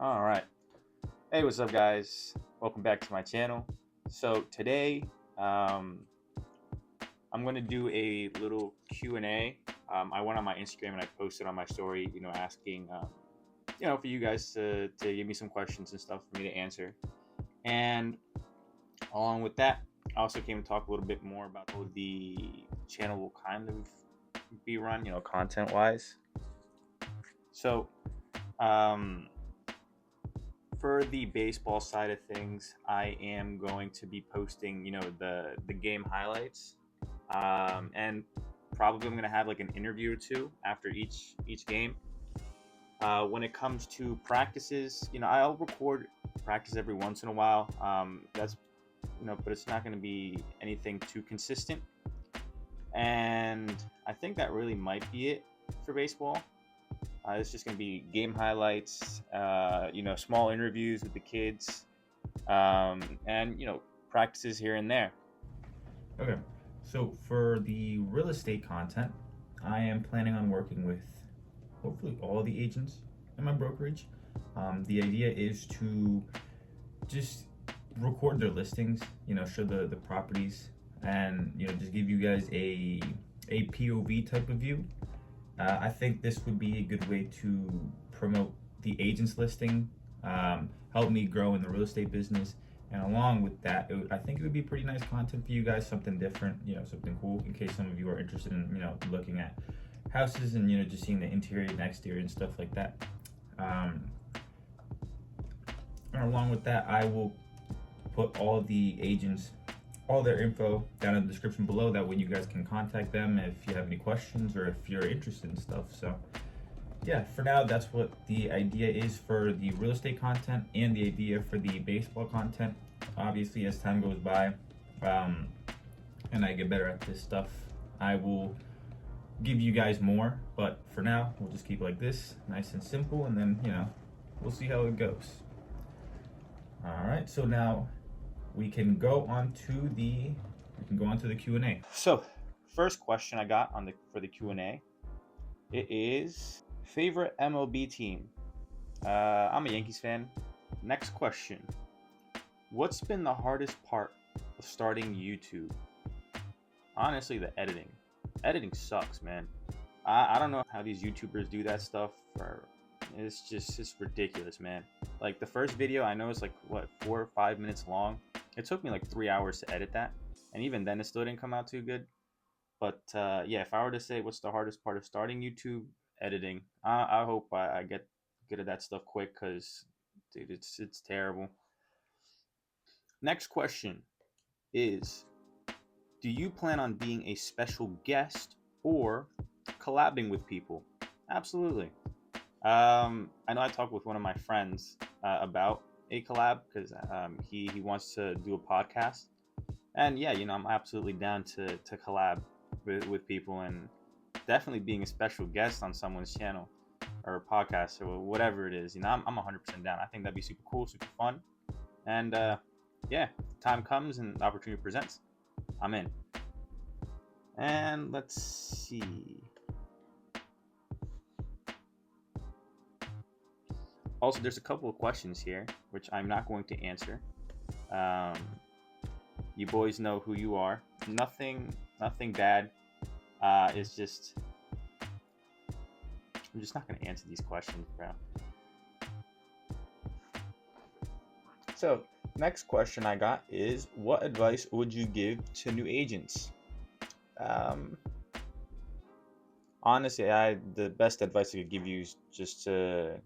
All right. Hey, what's up, guys? Welcome back to my channel. So today, um, I'm going to do a little Q&A. I went on my Instagram and I posted on my story, asking, for you guys to give me some questions and stuff for me to answer. And along with that, I also came to talk a little bit more about how the channel will kind of be run, content-wise. So, um, for the baseball side of things, I am going to be posting, the game highlights, and probably I'm gonna have like an interview or two after each game. When it comes to practices, I'll record practice every once in a while. That's but it's not gonna be anything too consistent. And I think that really might be it for baseball. It's just going to be game highlights, small interviews with the kids, and practices here and there. Okay, so for the real estate content, I am planning on working with hopefully all the agents in my brokerage. The idea is to just record their listings, show the properties, and just give you guys a POV type of view. I think this would be a good way to promote the agent's listing, help me grow in the real estate business, and along with that, I think it would be pretty nice content for you guys, something different, something cool, in case some of you are interested in, looking at houses and just seeing the interior and exterior and stuff like that. Um, and along with that, I will put all the agents, all their info down in the description below. That way, you guys can contact them if you have any questions or if you're interested in stuff. So yeah, for now, that's what the idea is for the real estate content and the idea for the baseball content. Obviously, as time goes by, um, and I get better at this stuff, I will give you guys more. But for now, we'll just keep it like this, nice and simple, and then we'll see how it goes. All right, so now we can go on to the Q&A. So, first question I got for the Q&A, it is favorite MLB team. I'm a Yankees fan. Next question: what's been the hardest part of starting YouTube? Honestly, the editing. Editing sucks, man. I don't know how these YouTubers do that stuff. It's ridiculous, man. Like the first video, I know it's like what 4 or 5 minutes long. It took me like 3 hours to edit that, and even then, it still didn't come out too good. But yeah, if I were to say what's the hardest part of starting YouTube, editing. I hope I get good at that stuff quick, cause dude, it's terrible. Next question is: do you plan on being a special guest or collabing with people? Absolutely. I know I talked with one of my friends about a collab because he wants to do a podcast, and yeah, I'm absolutely down to collab with people, and definitely being a special guest on someone's channel or a podcast or whatever it is. I'm 100% down. I think that'd be super cool, super fun, and yeah, time comes and the opportunity presents, I'm in. And let's see. Also, there's a couple of questions here which I'm not going to answer. Um, you boys know who you are. Nothing bad. It's just I'm just not going to answer these questions, bro. So, next question I got is: what advice would you give to new agents? Um, Honestly, the best advice I could give you is just to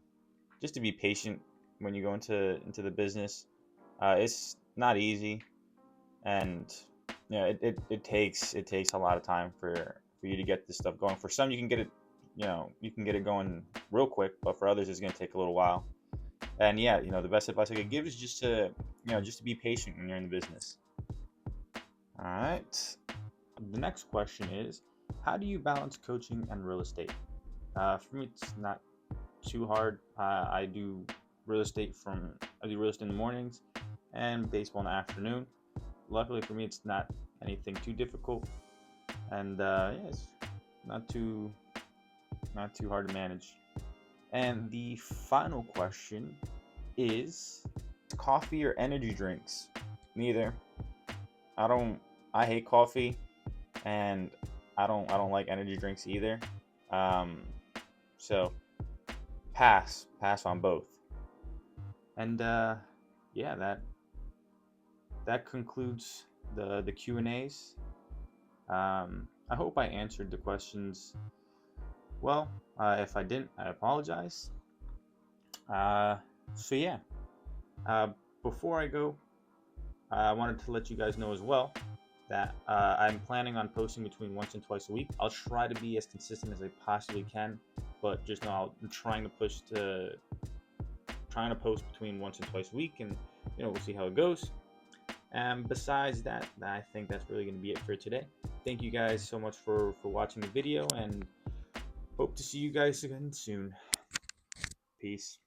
be patient when you go into the business. It's not easy, and it takes a lot of time for you to get this stuff going. For some, you can get it going real quick, but for others, it's going to take a little while. And yeah, the best advice I could give is just to be patient when you're in the business. All right. The next question is: how do you balance coaching and real estate? For me, it's not too hard. I do real estate in the mornings and baseball in the afternoon. Luckily for me, it's not anything too difficult, and yeah, it's not too hard to manage. And the final question is coffee or energy drinks. Neither. I hate coffee, and I don't like energy drinks either. Um, so pass on both. And yeah, that concludes the Q&As. I hope I answered the questions well. If I didn't, I apologize. So yeah, uh, before I go, I wanted to let you guys know as well that I'm planning on posting between once and twice a week. I'll try to be as consistent as I possibly can, but just know I'm trying to post between once and twice a week, and we'll see how it goes. And besides that, I think that's really going to be it for today. Thank you guys so much for watching the video, and hope to see you guys again soon. Peace.